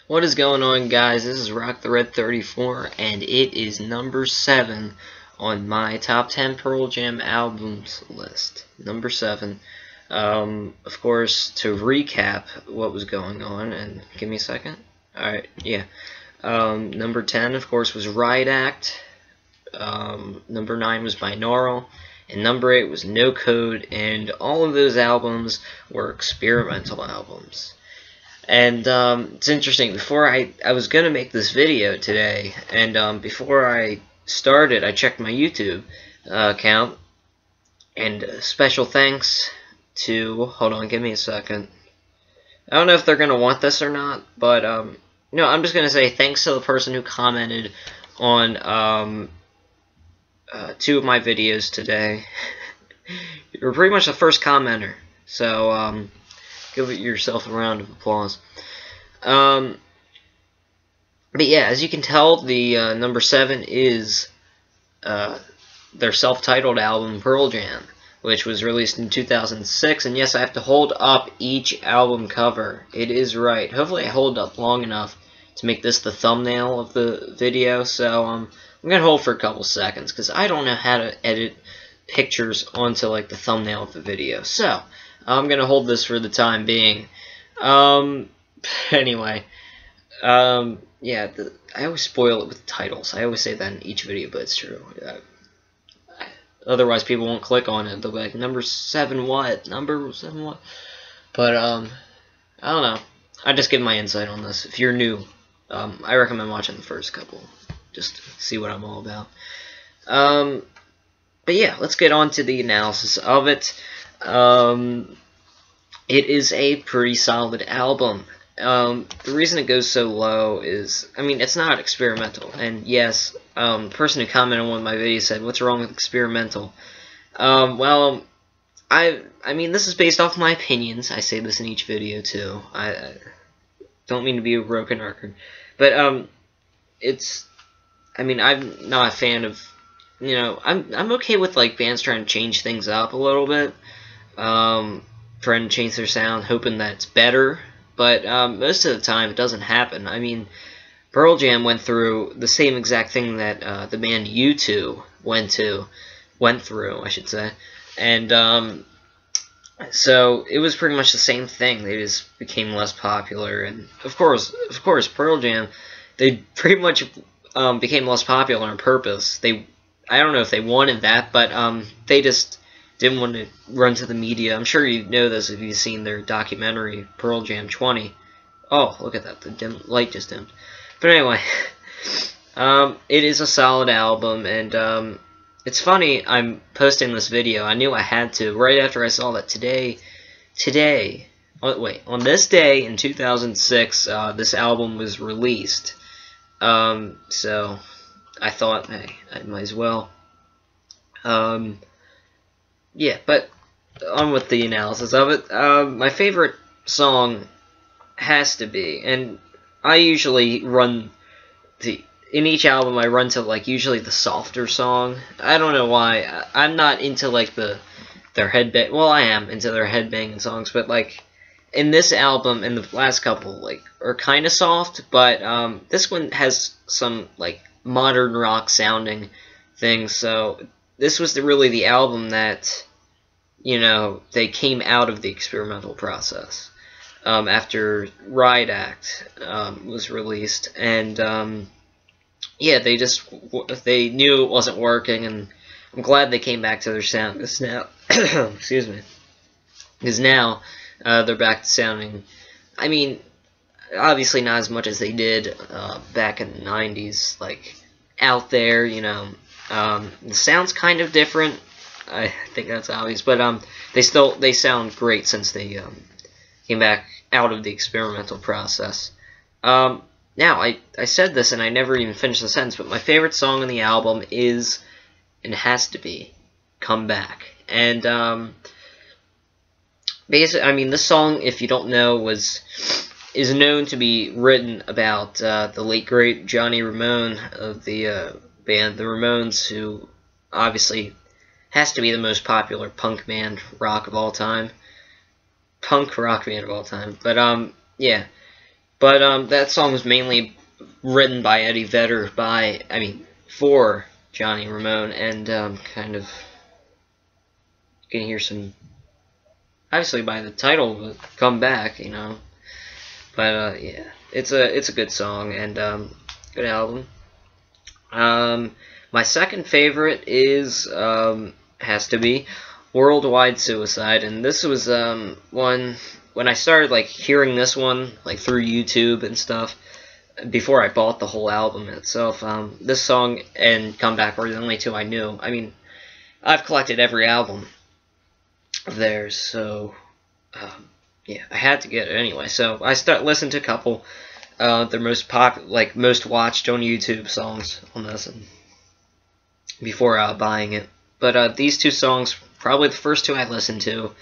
What is going on, guys? This is Rock the Red 34, and it is number 7 on my top 10 Pearl Jam albums list. Number 7. Of course, to recap what was going on, and give me a second. Alright, yeah. Number 10, of course, was Riot Act. Number 9 was Binaural. And number 8 was No Code, and all of those albums were experimental albums. And it's interesting, before I was going to make this video today, and before I started, I checked my YouTube account, and special thanks to, hold on, give me a second. I don't know if they're going to want this or not, but, no, I'm just going to say thanks to the person who commented on 2 of my videos today. You're pretty much the first commenter, so, give yourself a round of applause. But yeah, as you can tell, the number 7 is their self-titled album, Pearl Jam, which was released in 2006. And yes, I have to hold up each album cover. It is right. Hopefully I hold up long enough to make this the thumbnail of the video. So I'm going to hold for a couple seconds, because I don't know how to edit pictures onto like the thumbnail of the video. So I'm going to hold this for the time being. Anyway, yeah, I always spoil it with titles. I always say that in each video, but it's true. Otherwise, people won't click on it. They'll be like, number 7 what? Number 7 what? But, I don't know. I just give my insight on this. If you're new, I recommend watching the first couple, just to see what I'm all about. But yeah, let's get on to the analysis of it. It is a pretty solid album. The reason it goes so low is, I mean, it's not experimental. And yes, the person who commented on one of my videos said, what's wrong with experimental? Well, I mean, this is based off my opinions. I say this in each video, too. I don't mean to be a broken record. But, it's, I mean, I'm not a fan of, you know, I'm okay with, like, bands trying to change things up a little bit. Trying to change their sound, hoping that it's better. But most of the time, it doesn't happen. I mean, Pearl Jam went through the same exact thing that the band U2 went through, I should say. And so it was pretty much the same thing. They just became less popular. And of course, Pearl Jam, they pretty much became less popular on purpose. I don't know if they wanted that, but they just didn't want to run to the media. I'm sure you know this if you've seen their documentary, Pearl Jam 20. Oh, look at that. The light just dimmed. But anyway, it is a solid album, and it's funny, I'm posting this video. I knew I had to, right after I saw that on this day in 2006, this album was released. So I thought, hey, I might as well. Yeah, but on with the analysis of it. My favorite song has to be, and I usually run in each album I run to, like, usually the softer song. I don't know why. I'm not into, like, their headbang. Well, I am into their headbanging songs, but, like, in this album and the last couple, like, are kind of soft, but this one has some, like, modern rock sounding things, so this was really the album that, you know, they came out of the experimental process after Riot Act was released, and yeah, they knew it wasn't working, and I'm glad they came back to their sound, because now, excuse me, because now they're back to sounding, I mean, obviously not as much as they did back in the 90s, like, out there, you know. The sound's kind of different. I think that's obvious, but they sound great since they came back out of the experimental process. Now, I said this and I never even finished the sentence, but my favorite song on the album is, and it has to be, Come Back. And basically, I mean, this song, if you don't know, is known to be written about the late great Johnny Ramone of the band The Ramones, who obviously has to be the most popular punk rock band of all time. But yeah, But that song was mainly written by Eddie Vedder for Johnny Ramone, and kind of you can hear some, obviously by the title, but Come Back, you know. But yeah, it's a good song, and good album. My second favorite is has to be Worldwide Suicide, and this was one when I started like hearing this one like through YouTube and stuff before I bought the whole album itself. This song and Come Back were the only two I knew. I mean, I've collected every album of theirs, so yeah, I had to get it anyway. So I listened to a couple their most most watched on YouTube songs on this before buying it. But these two songs, probably the first two I listened to,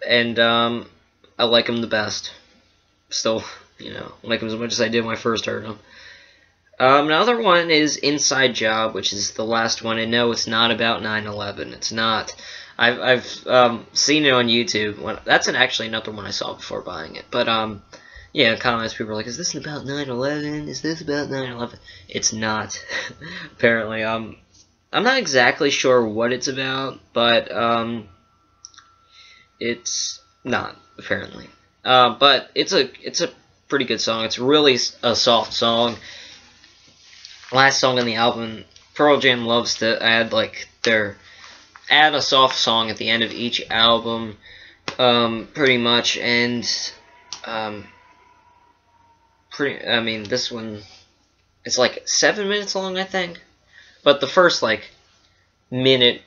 and I like them the best. Still, you know, like them as much as I did when I first heard them. Another one is Inside Job, which is the last one, and no, it's not about 9/11. It's not. I've seen it on YouTube. That's actually another one I saw before buying it. But yeah, in comments people are like, "Is this about 9/11? Is this about 9/11?" It's not. Apparently, I'm not exactly sure what it's about, but it's not apparently. But it's a pretty good song. It's really a soft song. Last song on the album, Pearl Jam loves to add add a soft song at the end of each album, pretty much, and I mean, this one, it's like 7 minutes long, I think, but the first like minute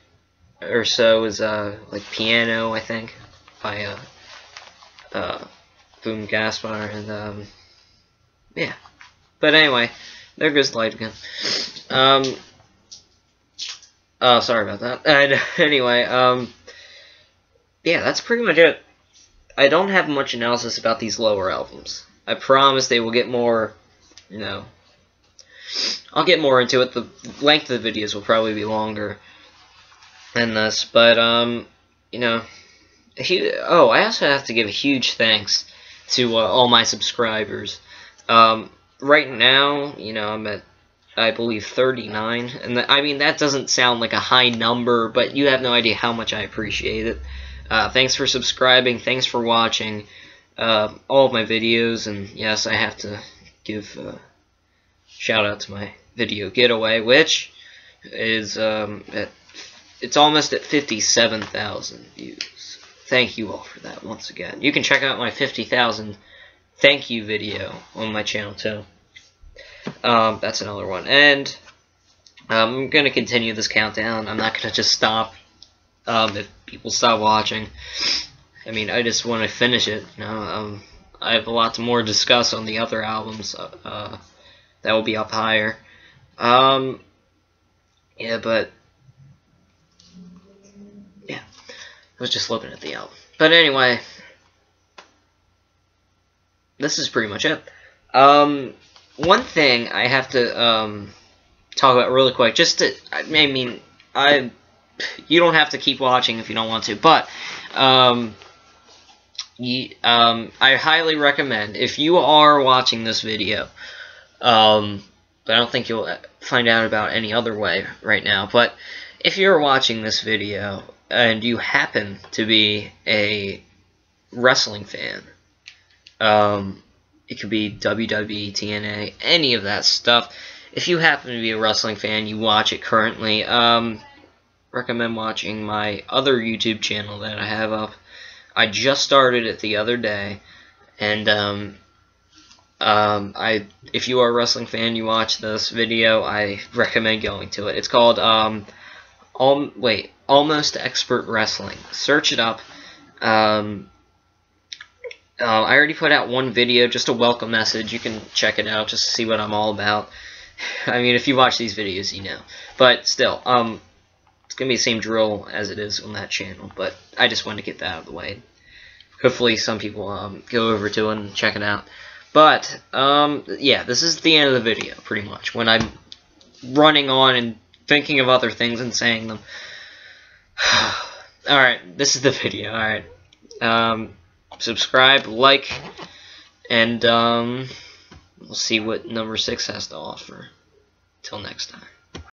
or so is like piano, I think, by Boom Gaspar, and yeah. But anyway, there goes the light again. Oh, sorry about that. And anyway, yeah, that's pretty much it. I don't have much analysis about these lower albums. I promise they will get more, you know, I'll get more into it. The length of the videos will probably be longer than this, but, you know, I also have to give a huge thanks to all my subscribers. Right now, you know, I'm at, I believe, 39, and I mean, that doesn't sound like a high number, but you have no idea how much I appreciate it. Thanks for subscribing, thanks for watching all of my videos, and yes, I have to give a shout out to my video giveaway, which is it's almost at 57,000 views. Thank you all for that once again. You can check out my 50,000 thank you video on my channel too. That's another one, and I'm gonna continue this countdown. I'm not gonna just stop if people stop watching. I mean, I just want to finish it. You know, I have a lot more to discuss on the other albums that will be up higher. Yeah, but yeah, I was just looking at the album. But anyway, this is pretty much it. One thing I have to talk about really quick, just to, I mean, you don't have to keep watching if you don't want to, but I highly recommend, if you are watching this video, but I don't think you'll find out about any other way right now, but if you're watching this video and you happen to be a wrestling fan, it could be WWE, TNA, any of that stuff. If you happen to be a wrestling fan, you watch it currently, recommend watching my other YouTube channel that I have up. I just started it the other day, and if you are a wrestling fan, you watch this video, I recommend going to it. It's called Almost Expert Wrestling. Search it up. I already put out one video, just a welcome message. You can check it out just to see what I'm all about. I mean, if you watch these videos, you know. But still, it's going to be the same drill as it is on that channel. But I just wanted to get that out of the way. Hopefully some people go over to it and check it out. But, yeah, this is the end of the video, pretty much. When I'm running on and thinking of other things and saying them. Alright, this is the video, alright. Subscribe, like, And we'll see what number 6 has to offer. Till next time.